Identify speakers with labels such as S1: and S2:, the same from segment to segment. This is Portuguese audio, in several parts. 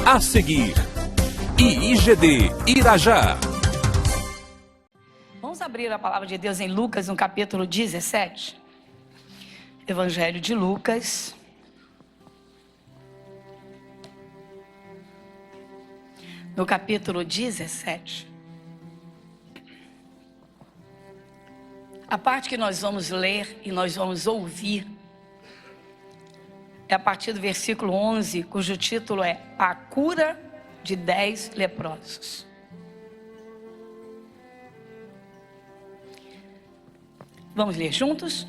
S1: A seguir, IIGD Irajá.
S2: Vamos abrir a palavra de Deus em Lucas, no capítulo 17. Evangelho de Lucas. No capítulo 17. A parte que nós vamos ler e nós vamos ouvir é a partir do versículo 11, cujo título é A Cura de 10 Leprosos. Vamos ler juntos?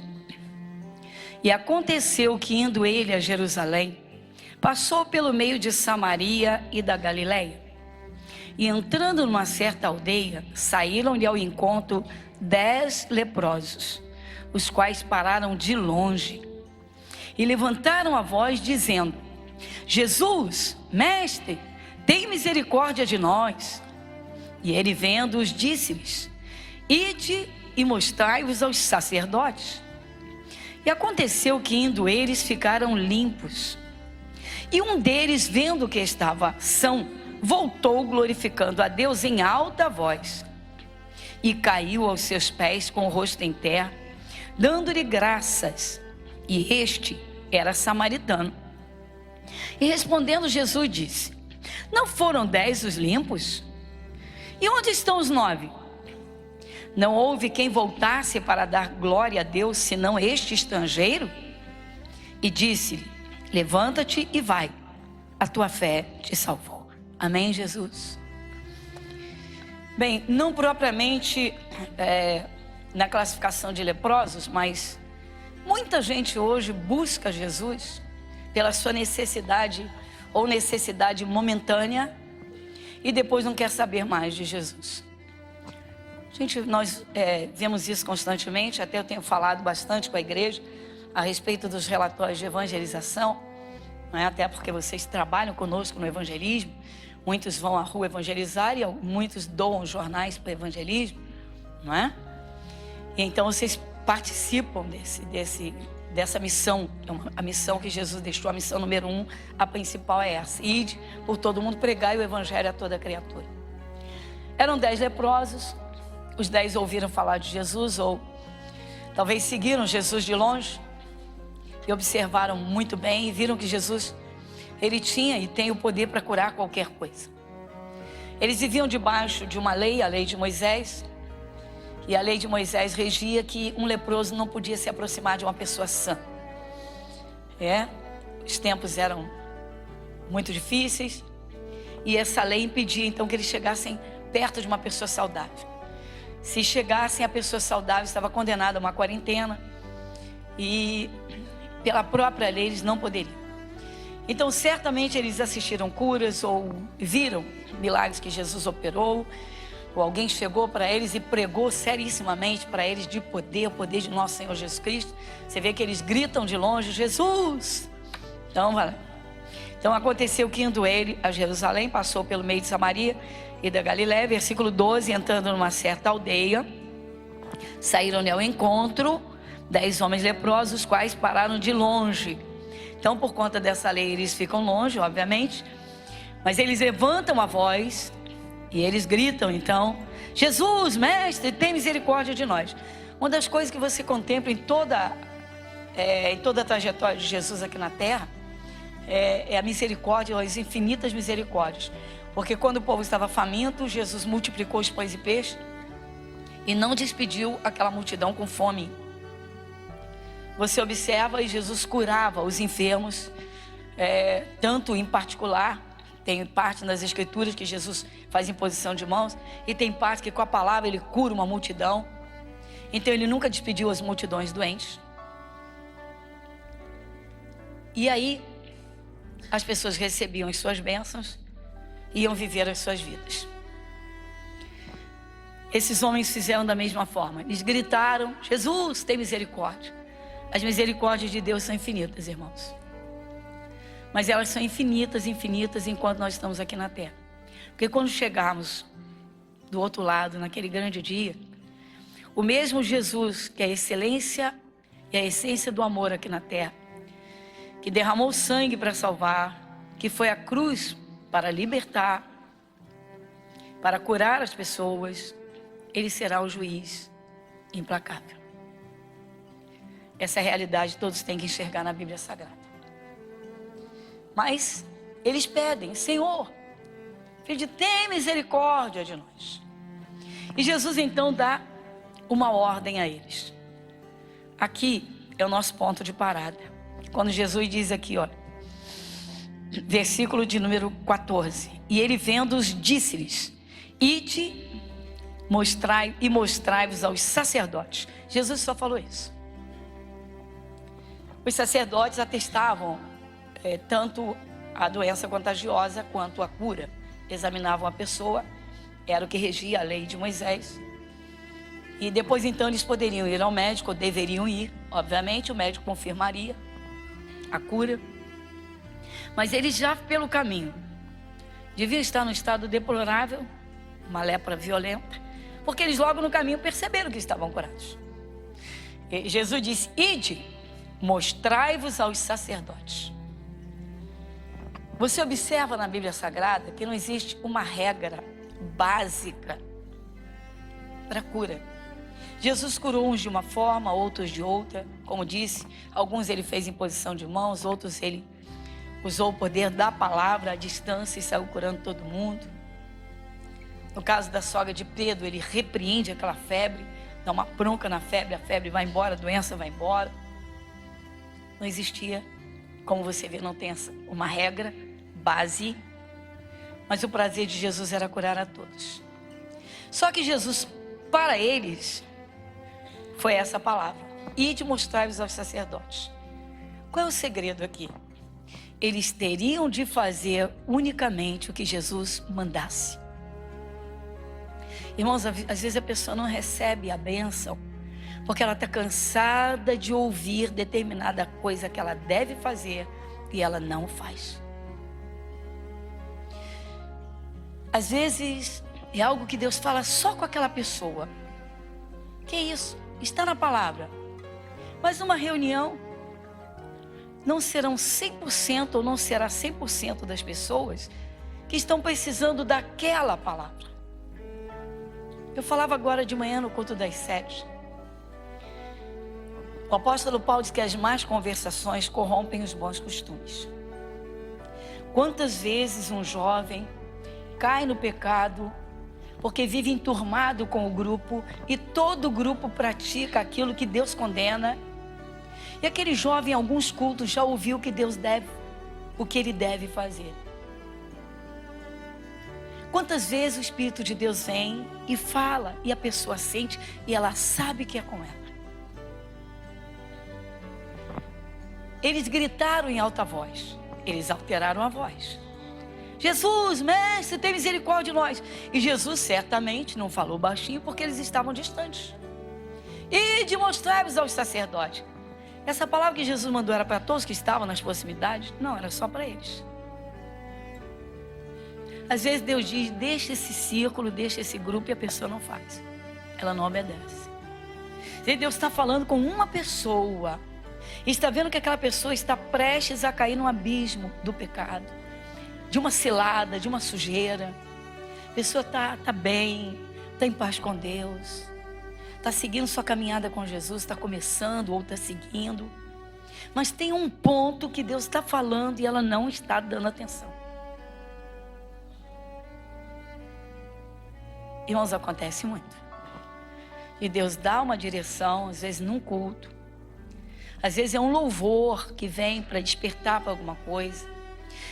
S2: E aconteceu que, indo ele a Jerusalém, passou pelo meio de Samaria e da Galileia. E entrando numa certa aldeia, saíram-lhe ao encontro 10 leprosos, os quais pararam de longe e levantaram a voz dizendo: Jesus, mestre, tem misericórdia de nós. E ele, vendo-os, disse-lhes: Ide e mostrai-vos aos sacerdotes. E aconteceu que, indo eles, ficaram limpos. E um deles, vendo que estava são, voltou glorificando a Deus em alta voz. E caiu aos seus pés com o rosto em terra, dando-lhe graças. E este era samaritano. E respondendo Jesus disse: Não foram 10 os limpos? E onde estão os 9? Não houve quem voltasse para dar glória a Deus, senão este estrangeiro? E disse-lhe: Levanta-te e vai, a tua fé te salvou. Amém, Jesus? Bem, não propriamente na classificação de leprosos, mas muita gente hoje busca Jesus pela sua necessidade ou necessidade momentânea e depois não quer saber mais de Jesus. Gente, nós vemos isso constantemente, até eu tenho falado bastante com a igreja a respeito dos relatórios de evangelização, não é? Até porque vocês trabalham conosco no evangelismo, muitos vão à rua evangelizar e muitos doam jornais para evangelismo, não é? E então vocês participam dessa missão, a missão que Jesus deixou, a missão número 1, a principal é essa: ide por todo mundo, pregai o evangelho a toda criatura. Eram 10 leprosos, os 10 ouviram falar de Jesus, ou talvez seguiram Jesus de longe, e observaram muito bem, e viram que Jesus, ele tinha e tem o poder para curar qualquer coisa. Eles viviam debaixo de uma lei, a lei de Moisés, e a lei de Moisés regia que um leproso não podia se aproximar de uma pessoa sã. Os tempos eram muito difíceis, e essa lei impedia então que eles chegassem perto de uma pessoa saudável. Se chegassem, a pessoa saudável estava condenada a uma quarentena, e pela própria lei eles não poderiam. Então certamente eles assistiram curas ou viram milagres que Jesus operou, ou alguém chegou para eles e pregou serissimamente para eles de poder, o poder de nosso Senhor Jesus Cristo. Você vê que eles gritam de longe: Jesus! Então aconteceu que, indo ele a Jerusalém, passou pelo meio de Samaria e da Galileia. Versículo 12, entrando numa certa aldeia, saíram-lhe ao encontro 10 homens leprosos, os quais pararam de longe. Então, por conta dessa lei, eles ficam longe, obviamente, mas eles levantam a voz e eles gritam então: Jesus, mestre, tem misericórdia de nós. Uma das coisas que você contempla em toda a trajetória de Jesus aqui na terra é a misericórdia, as infinitas misericórdias. Porque quando o povo estava faminto, Jesus multiplicou os pães e peixes e não despediu aquela multidão com fome. Você observa, e Jesus curava os enfermos, tanto em particular, tem parte nas escrituras que Jesus faz imposição de mãos, e tem parte que com a palavra ele cura uma multidão. Então ele nunca despediu as multidões doentes. E aí as pessoas recebiam as suas bênçãos e iam viver as suas vidas. Esses homens fizeram da mesma forma. Eles gritaram: Jesus, tem misericórdia. As misericórdias de Deus são infinitas, irmãos. Mas elas são infinitas, infinitas, enquanto nós estamos aqui na terra. Porque quando chegarmos do outro lado, naquele grande dia, o mesmo Jesus, que é a excelência e a essência do amor aqui na terra, que derramou sangue para salvar, que foi à cruz para libertar, para curar as pessoas. Ele será o juiz implacável. Essa é a realidade que todos têm que enxergar na Bíblia Sagrada. Mas eles pedem: Senhor, filho de, tem misericórdia de nós. E Jesus então dá uma ordem a eles. Aqui é o nosso ponto de parada. Quando Jesus diz aqui, olha, versículo de número 14: e ele vendo-os disse-lhes: ide, mostrai-vos aos sacerdotes. Jesus só falou isso. Os sacerdotes atestavam tanto a doença contagiosa quanto a cura. Examinavam a pessoa, era o que regia a lei de Moisés. E depois então eles poderiam ir ao médico, ou deveriam ir, obviamente, o médico confirmaria a cura. Mas eles já pelo caminho deviam estar num estado deplorável, uma lepra violenta, porque eles logo no caminho perceberam que estavam curados. E Jesus disse: ide, mostrai-vos aos sacerdotes. Você observa na Bíblia Sagrada que não existe uma regra básica para cura. Jesus curou uns de uma forma, outros de outra. Como disse, alguns ele fez em posição de mãos, outros ele usou o poder da palavra à distância e saiu curando todo mundo. No caso da sogra de Pedro, ele repreende aquela febre, dá uma bronca na febre, a febre vai embora, a doença vai embora. Não existia, como você vê, não tem uma regra base, mas o prazer de Jesus era curar a todos. Só que Jesus, para eles, foi essa palavra: ide, mostrai-vos aos sacerdotes. Qual é o segredo aqui? Eles teriam de fazer unicamente o que Jesus mandasse. Irmãos, às vezes a pessoa não recebe a bênção porque ela está cansada de ouvir determinada coisa que ela deve fazer e ela não faz. Às vezes é algo que Deus fala só com aquela pessoa. Que isso? Está na palavra. Mas numa reunião não serão 100% ou não será 100% das pessoas que estão precisando daquela palavra. Eu falava agora de manhã no culto das 7. O apóstolo Paulo diz que as más conversações corrompem os bons costumes. Quantas vezes um jovem cai no pecado porque vive enturmado com o grupo e todo o grupo pratica aquilo que Deus condena. E aquele jovem em alguns cultos já ouviu o que ele deve fazer. Quantas vezes o Espírito de Deus vem e fala e a pessoa sente e ela sabe que é com ela. Eles gritaram em alta voz, eles alteraram a voz. Jesus, mestre, tem misericórdia de nós. E Jesus certamente não falou baixinho porque eles estavam distantes. E de mostrar-vos aos sacerdotes. Essa palavra que Jesus mandou era para todos que estavam nas proximidades? Não, era só para eles. Às vezes Deus diz: deixa esse círculo, deixa esse grupo, e a pessoa não faz. Ela não obedece. Se Deus está falando com uma pessoa e está vendo que aquela pessoa está prestes a cair no abismo do pecado, de uma cilada, de uma sujeira, a pessoa está bem, está em paz com Deus, está seguindo sua caminhada com Jesus, está começando ou está seguindo, mas tem um ponto que Deus está falando e ela não está dando atenção. Irmãos, acontece muito. E Deus dá uma direção, às vezes num culto, às vezes é um louvor que vem para despertar para alguma coisa.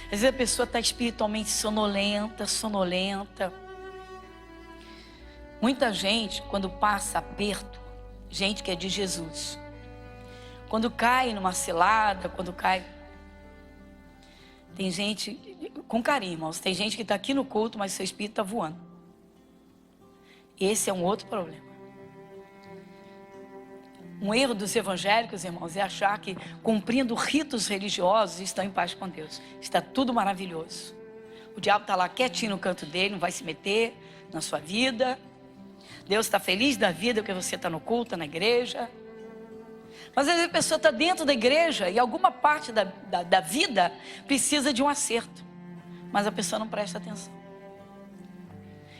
S2: Às vezes a pessoa está espiritualmente sonolenta. Muita gente, quando passa aperto, gente que é de Jesus, quando cai numa cilada, tem gente, com carinho, irmãos, tem gente que está aqui no culto, mas seu espírito está voando. Esse é um outro problema. Um erro dos evangélicos, irmãos, é achar que cumprindo ritos religiosos estão em paz com Deus. Está tudo maravilhoso. O diabo está lá quietinho no canto dele, não vai se meter na sua vida. Deus está feliz da vida porque você está no culto, na igreja. Mas às vezes a pessoa está dentro da igreja e alguma parte da vida precisa de um acerto. mas a pessoa não presta atenção.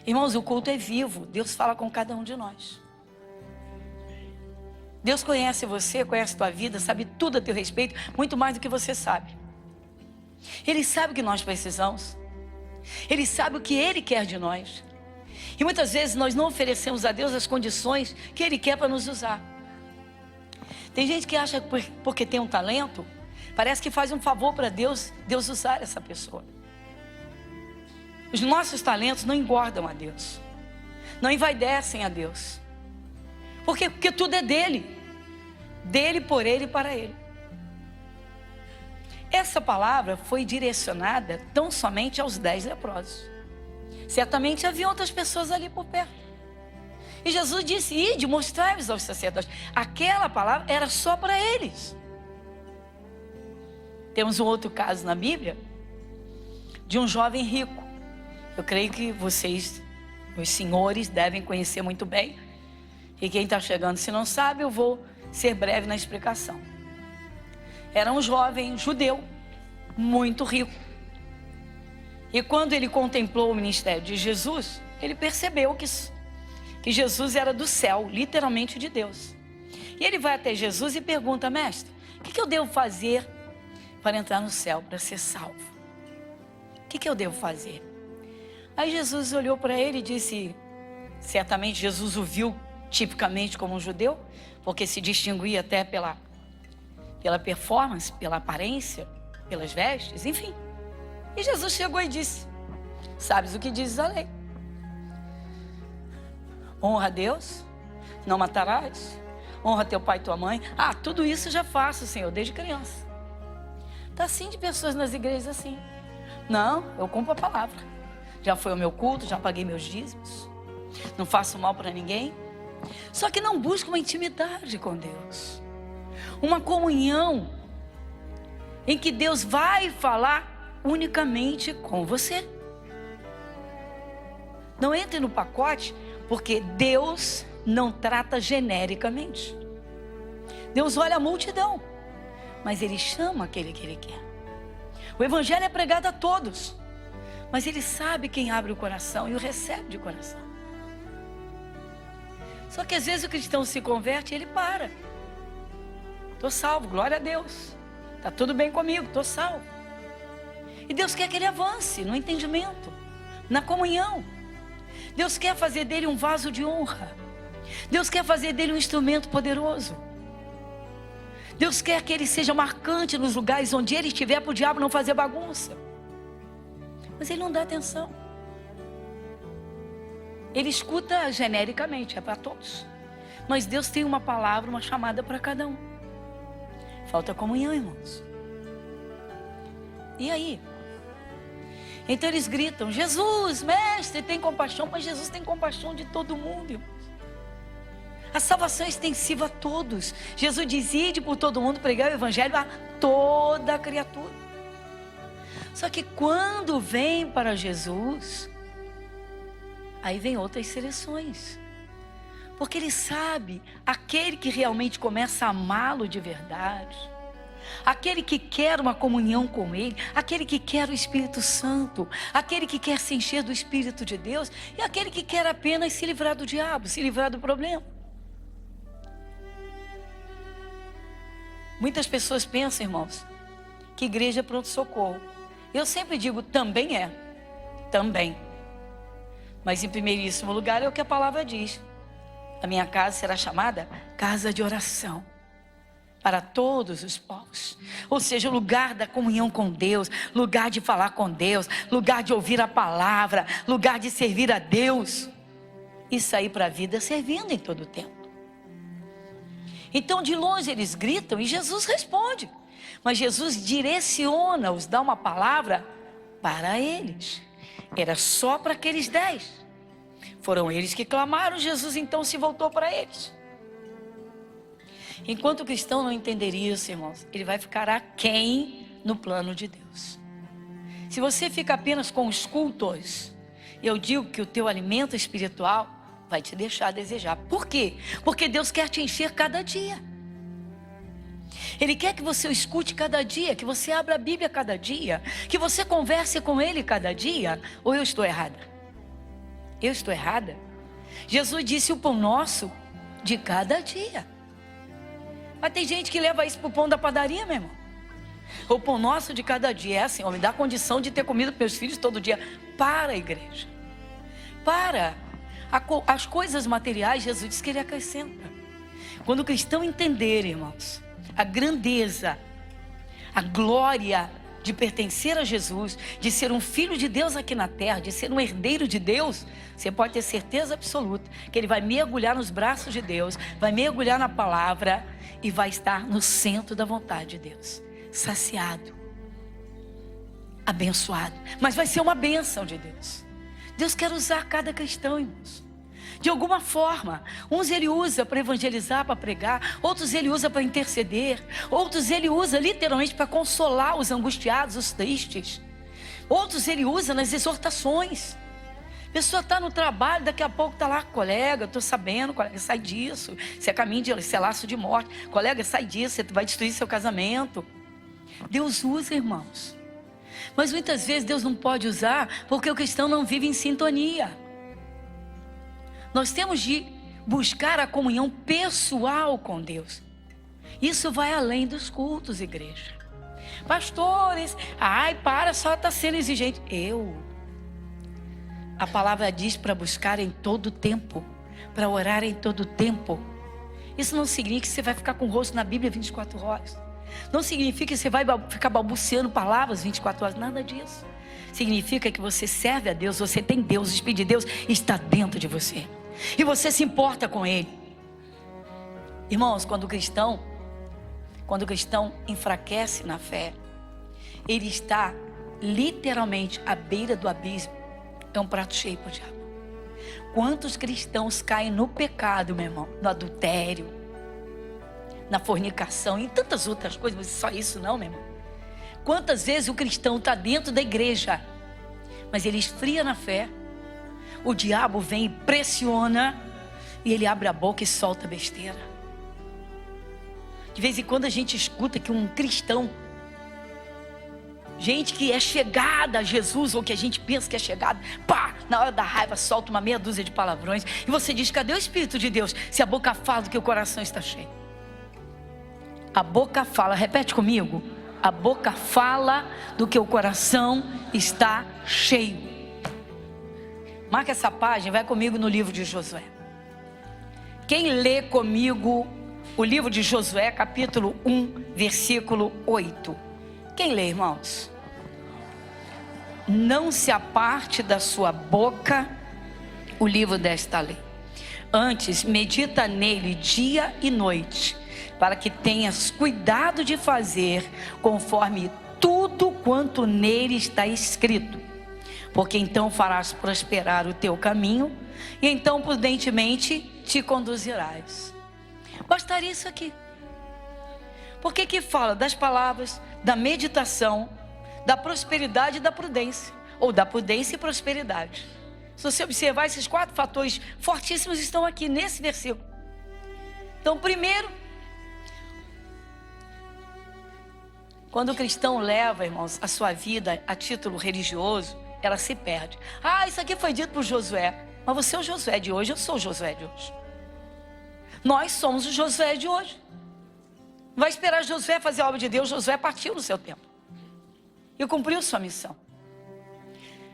S2: Irmãos, o culto é vivo. Deus fala com cada um de nós. Deus conhece você, conhece a tua vida, sabe tudo a teu respeito, muito mais do que você sabe. Ele sabe o que nós precisamos. Ele sabe o que Ele quer de nós. E muitas vezes nós não oferecemos a Deus as condições que Ele quer para nos usar. Tem gente que acha que porque tem um talento, parece que faz um favor para Deus usar essa pessoa. Os nossos talentos não engordam a Deus, não envaidecem a Deus. Por quê? Porque tudo é dele, por Ele e para Ele. Essa palavra foi direcionada tão somente aos 10 leprosos. Certamente havia outras pessoas ali por perto. E Jesus disse: ide, mostrai-vos aos sacerdotes. Aquela palavra era só para eles. Temos um outro caso na Bíblia, de um jovem rico. Eu creio que vocês, os senhores, devem conhecer muito bem. E quem está chegando, se não sabe, eu vou ser breve na explicação. Era um jovem judeu, muito rico. E quando ele contemplou o ministério de Jesus, ele percebeu que Jesus era do céu, literalmente de Deus. E ele vai até Jesus e pergunta: mestre, o que eu devo fazer para entrar no céu, para ser salvo? O que eu devo fazer? Aí Jesus olhou para ele e disse, certamente Jesus o viu tipicamente como um judeu, porque se distinguia até pela performance, pela aparência, pelas vestes, enfim. E Jesus chegou e disse: sabes o que diz a lei? Honra a Deus, não matarás, honra teu pai e tua mãe. Ah, tudo isso eu já faço, Senhor, desde criança. Está assim de pessoas nas igrejas assim. Não, eu cumpro a palavra. Já foi o meu culto, já paguei meus dízimos. Não faço mal para ninguém. Só que não busca uma intimidade com Deus. Uma comunhão em que Deus vai falar unicamente com você. Não entre no pacote, porque Deus não trata genericamente. Deus olha a multidão, mas Ele chama aquele que Ele quer. O evangelho é pregado a todos, mas Ele sabe quem abre o coração e o recebe de coração. Só que às vezes o cristão se converte e ele para. Estou salvo, glória a Deus. Está tudo bem comigo, estou salvo. E Deus quer que ele avance no entendimento, na comunhão. Deus quer fazer dele um vaso de honra. Deus quer fazer dele um instrumento poderoso. Deus quer que ele seja marcante nos lugares onde ele estiver, para o diabo não fazer bagunça. Mas ele não dá atenção. Ele escuta genericamente, é para todos. Mas Deus tem uma palavra, uma chamada para cada um. Falta comunhão, irmãos. E aí? Então eles gritam: Jesus, mestre, tem compaixão. Mas Jesus tem compaixão de todo mundo, irmãos. A salvação é extensiva a todos. Jesus diz: ide por todo mundo, pregar o evangelho a toda a criatura. Só que quando vem para Jesus, aí vem outras seleções. Porque Ele sabe, aquele que realmente começa a amá-lo de verdade, aquele que quer uma comunhão com Ele, aquele que quer o Espírito Santo, aquele que quer se encher do Espírito de Deus, e aquele que quer apenas se livrar do diabo, se livrar do problema. Muitas pessoas pensam, irmãos, que igreja é pronto-socorro. Eu sempre digo: também é, também. Mas em primeiríssimo lugar é o que a palavra diz: a minha casa será chamada casa de oração para todos os povos. Ou seja, o lugar da comunhão com Deus, lugar de falar com Deus, lugar de ouvir a palavra, lugar de servir a Deus e sair para a vida servindo em todo o tempo. Então de longe eles gritam e Jesus responde. Mas Jesus direciona-os, dá uma palavra para eles. Era só para aqueles 10. Foram eles que clamaram, Jesus então se voltou para eles. Enquanto o cristão não entender isso, irmãos, ele vai ficar aquém no plano de Deus. Se você fica apenas com os cultos, eu digo que o teu alimento espiritual vai te deixar a desejar. Por quê? Porque Deus quer te encher cada dia. Ele quer que você o escute cada dia, que você abra a Bíblia cada dia, que você converse com Ele cada dia. Ou eu estou errada? Eu estou errada? Jesus disse o pão nosso de cada dia. Mas tem gente que leva isso para o pão da padaria, meu irmão. O pão nosso de cada dia é assim, ó, me dá condição de ter comida para meus filhos todo dia. Para, igreja. Para. As coisas materiais, Jesus disse que Ele acrescenta. Quando o cristão entender, irmãos, a grandeza, a glória de pertencer a Jesus, de ser um filho de Deus aqui na terra, de ser um herdeiro de Deus, você pode ter certeza absoluta que ele vai mergulhar nos braços de Deus, vai mergulhar na palavra e vai estar no centro da vontade de Deus, saciado, abençoado. Mas vai ser uma bênção de Deus. Deus quer usar cada cristão, irmãos. De alguma forma, uns Ele usa para evangelizar, para pregar, outros Ele usa para interceder, outros Ele usa literalmente para consolar os angustiados, os tristes, outros Ele usa nas exortações. A pessoa está no trabalho, daqui a pouco está lá, colega, estou sabendo, colega, sai disso, você é caminho de ser laço de morte, colega, sai disso, você vai destruir seu casamento. Deus usa, irmãos, mas muitas vezes Deus não pode usar porque o cristão não vive em sintonia. Nós temos de buscar a comunhão pessoal com Deus. Isso vai além dos cultos, igreja. Pastores, só está sendo exigente. A palavra diz para buscar em todo tempo, para orar em todo tempo. Isso não significa que você vai ficar com o rosto na Bíblia 24 horas. Não significa que você vai ficar balbuciando palavras 24 horas, nada disso. Significa que você serve a Deus, você tem Deus, o Espírito de Deus está dentro de você. E você se importa com Ele. Irmãos, quando o cristão enfraquece na fé, ele está literalmente à beira do abismo. É um prato cheio para o diabo. Quantos cristãos caem no pecado, meu irmão? No adultério, na fornicação e tantas outras coisas, mas só isso não, meu irmão. Quantas vezes o cristão está dentro da igreja, mas ele esfria na fé. O diabo vem e pressiona, e ele abre a boca e solta besteira. De vez em quando a gente escuta que um cristão, gente que é chegada a Jesus, ou que a gente pensa que é chegada, na hora da raiva solta uma meia dúzia de palavrões, e você diz: cadê o Espírito de Deus? Se a boca fala do que o coração está cheio. A boca fala, repete comigo, a boca fala do que o coração está cheio. Marca essa página, vai comigo no livro de Josué. Quem lê comigo o livro de Josué, capítulo 1, versículo 8. Quem lê, irmãos? Não se aparte da sua boca o livro desta lei. Antes, medita nele dia e noite, para que tenhas cuidado de fazer conforme tudo quanto nele está escrito. Porque então farás prosperar o teu caminho, e então prudentemente te conduzirás. Bastaria isso aqui. Por que fala das palavras, da meditação, da prosperidade e da prudência? Ou da prudência e prosperidade. Se você observar, esses 4 fatores fortíssimos estão aqui nesse versículo. Então, primeiro, quando o cristão leva, irmãos, a sua vida a título religioso, ela se perde. Isso aqui foi dito por Josué. Mas você é o Josué de hoje, eu sou o Josué de hoje. Nós somos o Josué de hoje. Não vai esperar Josué fazer a obra de Deus. Josué partiu no seu tempo e cumpriu sua missão.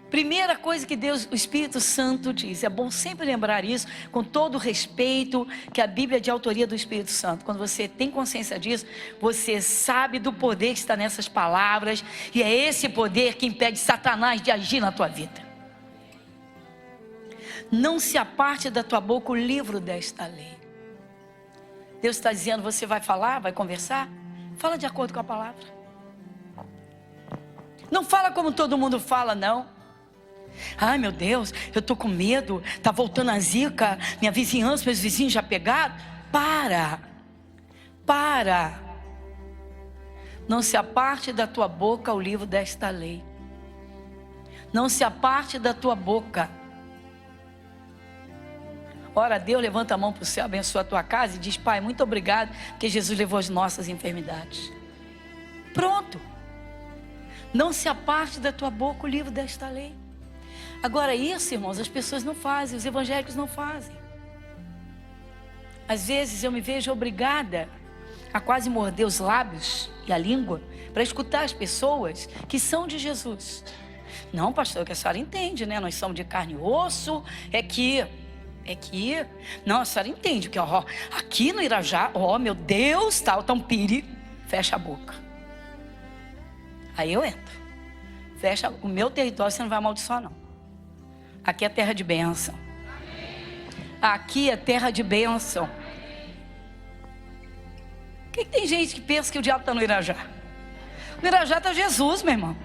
S2: Primeira coisa que Deus, o Espírito Santo diz, é bom sempre lembrar isso, com todo o respeito, que a Bíblia é de autoria do Espírito Santo. Quando você tem consciência disso, você sabe do poder que está nessas palavras, e é esse poder que impede Satanás de agir na tua vida. Não se aparte da tua boca o livro desta lei. Deus está dizendo, você vai falar, vai conversar? Fala de acordo com a palavra. Não fala como todo mundo fala, não. Meu Deus, eu estou com medo, está voltando a zika, minha vizinhança, meus vizinhos já pegaram. Para. Não se aparte da tua boca o livro desta lei. Não se aparte da tua boca Ora a Deus, levanta a mão para o céu, abençoa a tua casa e diz: Pai, muito obrigado, porque Jesus levou as nossas enfermidades. Pronto. Não se aparte da tua boca o livro desta lei. Agora isso, irmãos, as pessoas não fazem, os evangélicos não fazem. Às vezes eu me vejo obrigada a quase morder os lábios e a língua para escutar as pessoas que são de Jesus. Não, pastor, que a senhora entende, né? Nós somos de carne e osso, é que... Não, a senhora entende que, ó, aqui no Irajá, ó, meu Deus, tal, então pire, fecha a boca. Aí eu entro. Fecha o meu território, você não vai amaldiçoar, não. Aqui é terra de bênção. Aqui é terra de bênção. Por que tem gente que pensa que o diabo está no Irajá? No Irajá está Jesus, meu irmão.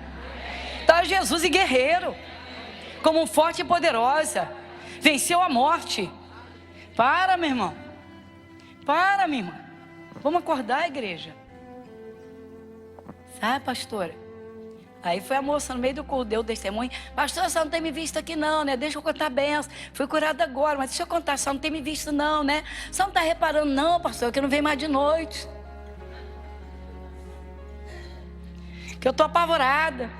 S2: Está Jesus e guerreiro. Como um forte e poderosa. Venceu a morte. Para, meu irmão. Para, minha irmã. Vamos acordar, igreja. Sabe, pastora? Aí foi a moça no meio do culto, deu o testemunho. Pastor, você não tem me visto aqui não, né? Deixa eu contar a benção. Fui curada agora, mas deixa eu contar, você não tem me visto não, né? Você não está reparando não, pastor, que eu não venho mais de noite. Que eu estou apavorada.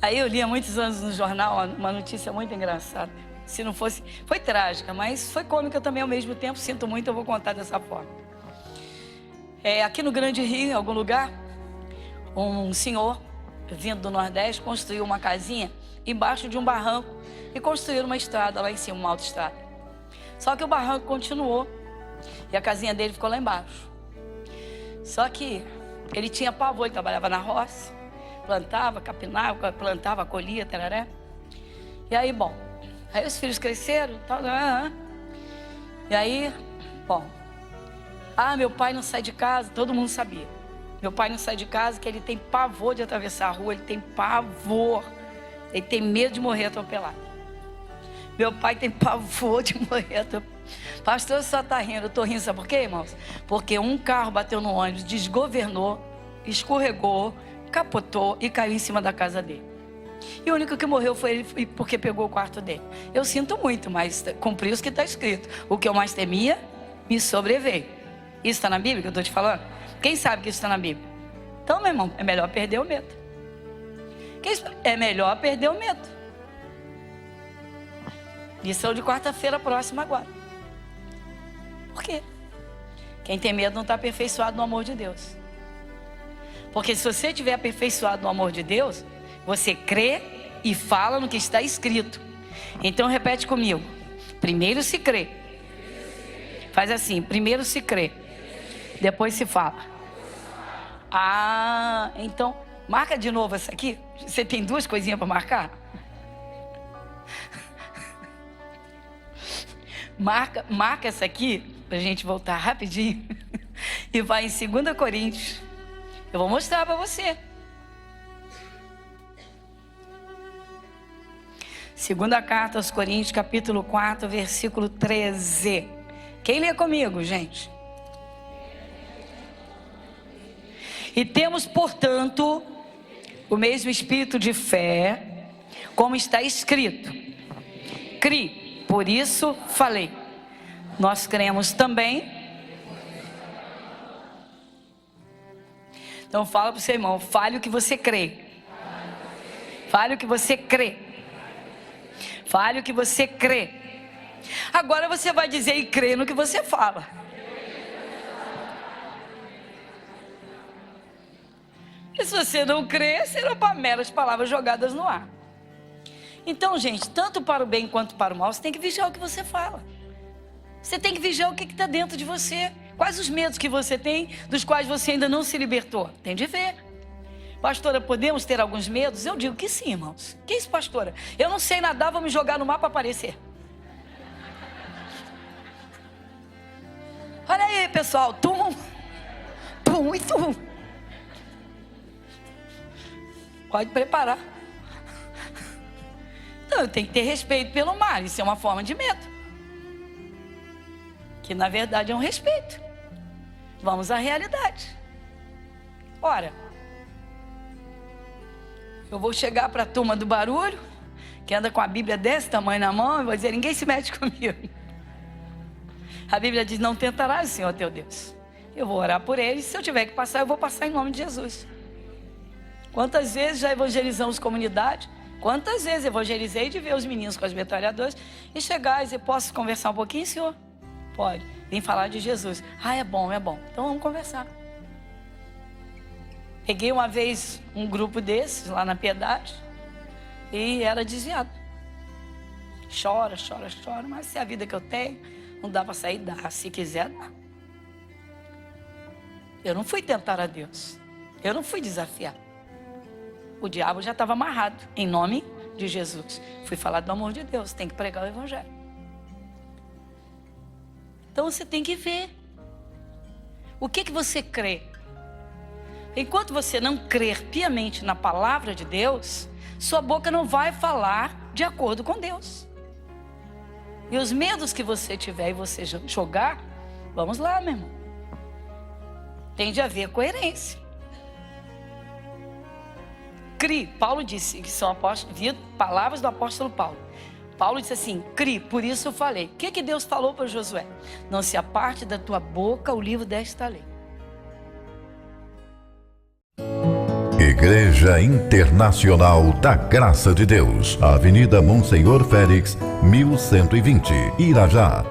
S2: Aí eu li há muitos anos no jornal uma notícia muito engraçada. Se não fosse, foi trágica, mas foi cômica também ao mesmo tempo. Sinto muito, eu vou contar dessa forma. Aqui no Grande Rio, em algum lugar, um senhor vindo do Nordeste construiu uma casinha embaixo de um barranco e construíram uma estrada lá em cima, uma autoestrada. Só que o barranco continuou e a casinha dele ficou lá embaixo. Só que ele tinha pavor, ele trabalhava na roça, plantava, capinava, plantava, colhia, tararé. E aí, bom, aí os filhos cresceram, tal, e aí, bom, meu pai não sai de casa, todo mundo sabia. Meu pai não sai de casa, que ele tem pavor de atravessar a rua, ele tem pavor, ele tem medo de morrer atropelado. Meu pai tem pavor de morrer atropelado. Pastor, só está rindo, eu estou rindo, sabe por quê, irmãos? Porque um carro bateu no ônibus, desgovernou, escorregou, capotou e caiu em cima da casa dele. E o único que morreu foi ele, porque pegou o quarto dele. Eu sinto muito, mas cumpri o que está escrito. O que eu mais temia, me sobreveio. Isso está na Bíblia que eu estou te falando? Quem sabe que isso está na Bíblia? Então, meu irmão, é melhor perder o medo. É melhor perder o medo. Lição de quarta-feira próxima agora. Por quê? Quem tem medo não está aperfeiçoado no amor de Deus. Porque se você estiver aperfeiçoado no amor de Deus, você crê e fala no que está escrito. Então repete comigo. Primeiro se crê. Faz assim, primeiro se crê. Depois se fala. Então, marca de novo essa aqui. Você tem duas coisinhas para marcar? Marca essa aqui, para a gente voltar rapidinho. E vai em 2 Coríntios. Eu vou mostrar para você. 2ª carta aos Coríntios, capítulo 4, versículo 13. Quem lê comigo, gente? E temos, portanto, o mesmo espírito de fé, como está escrito. Cri, por isso falei. Nós cremos também. Então fala para o seu irmão, fale o que você crê. Fale o que você crê. Fale o que você crê. Agora você vai dizer e crer no que você fala. E se você não crê, serão meras palavras jogadas no ar. Então, gente, tanto para o bem quanto para o mal, você tem que vigiar o que você fala. Você tem que vigiar o que está dentro de você. Quais os medos que você tem, dos quais você ainda não se libertou? Tem de ver. Pastora, podemos ter alguns medos? Eu digo que sim, irmãos. Que isso, pastora? Eu não sei nadar, vou me jogar no mar para aparecer. Olha aí, pessoal. Tum, tum e tum. Pode preparar. Então, eu tenho que ter respeito pelo mar. Isso é uma forma de medo. Que, na verdade, é um respeito. Vamos à realidade. Ora, Eu vou chegar para a turma do barulho, que anda com a Bíblia desse tamanho na mão, e vou dizer: ninguém se mete comigo. A Bíblia diz: não tentarás o Senhor teu Deus. Eu vou orar por eles, se eu tiver que passar, eu vou passar em nome de Jesus. Quantas vezes já evangelizamos comunidade? Quantas vezes evangelizei de ver os meninos com as metralhadoras e chegar e dizer: posso conversar um pouquinho, senhor? Pode. Vem falar de Jesus. Ah, é bom, é bom. Então vamos conversar. Peguei uma vez um grupo desses lá na Piedade e era desviado. Chora, chora, chora, mas se é a vida que eu tenho, não dá para sair, dá. Se quiser, dá. Eu não fui tentar a Deus. Eu não fui desafiar. O diabo já estava amarrado, em nome de Jesus. Fui falar do amor de Deus, tem que pregar o evangelho. Então você tem que ver. O que você crê? Enquanto você não crer piamente na palavra de Deus, sua boca não vai falar de acordo com Deus. E os medos que você tiver e você jogar, vamos lá, meu irmão. Tem de haver coerência. Cri, Paulo disse, que são palavras do apóstolo Paulo. Paulo disse assim: cri, por isso eu falei. O que Deus falou para Josué? Não se aparte da tua boca o livro desta lei.
S3: Igreja Internacional da Graça de Deus, Avenida Monsenhor Félix, 1120, Irajá.